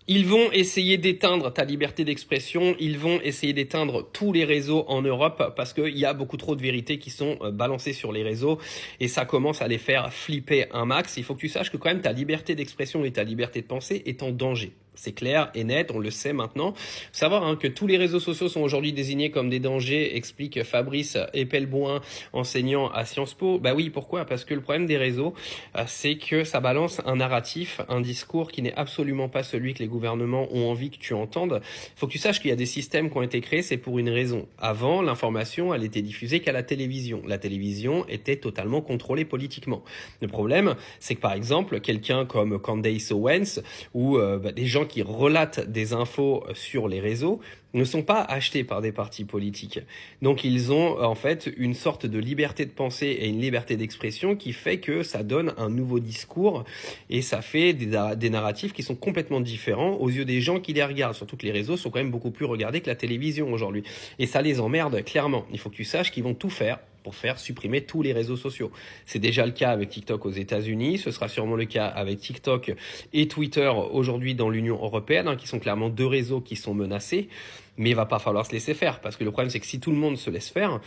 Ils vont essayer d'éteindre ta liberté d'expression, ils vont essayer d'éteindre tous les réseaux en Europe parce qu'il y a beaucoup trop de vérités qui sont balancées sur les réseaux et ça commence à les faire flipper un max. Il faut que tu saches que quand même ta liberté d'expression et ta liberté de penser est en danger. C'est clair et net, on le sait maintenant. Faut savoir que tous les réseaux sociaux sont aujourd'hui désignés comme des dangers, explique Fabrice Epelboin, enseignant à Sciences Po. Bah oui, pourquoi? Parce que le problème des réseaux, c'est que ça balance un narratif, un discours qui n'est absolument pas celui que les gouvernements ont envie que tu entendes. Il faut que tu saches qu'il y a des systèmes qui ont été créés, c'est pour une raison. Avant, l'information, elle était diffusée qu'à la télévision. La télévision était totalement contrôlée politiquement. Le problème, c'est que par exemple, quelqu'un comme Candace Owens ou des gens qui relatent des infos sur les réseaux ne sont pas achetés par des partis politiques. Donc ils ont en fait une sorte de liberté de pensée et une liberté d'expression qui fait que ça donne un nouveau discours et ça fait des narratifs qui sont complètement différents aux yeux des gens qui les regardent. Surtout que les réseaux sont quand même beaucoup plus regardés que la télévision aujourd'hui. Et ça les emmerde clairement. Il faut que tu saches qu'ils vont tout faire pour faire supprimer tous les réseaux sociaux. C'est déjà le cas avec TikTok aux États-Unis, ce sera sûrement le cas avec TikTok et Twitter aujourd'hui dans l'Union européenne, qui sont clairement deux réseaux qui sont menacés, mais il va pas falloir se laisser faire, parce que le problème c'est que si tout le monde se laisse faire,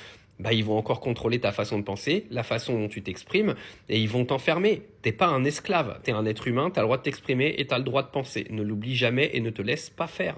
ils vont encore contrôler ta façon de penser, la façon dont tu t'exprimes, et ils vont t'enfermer. T'es pas un esclave, t'es un être humain, t'as le droit de t'exprimer et t'as le droit de penser. Ne l'oublie jamais et ne te laisse pas faire.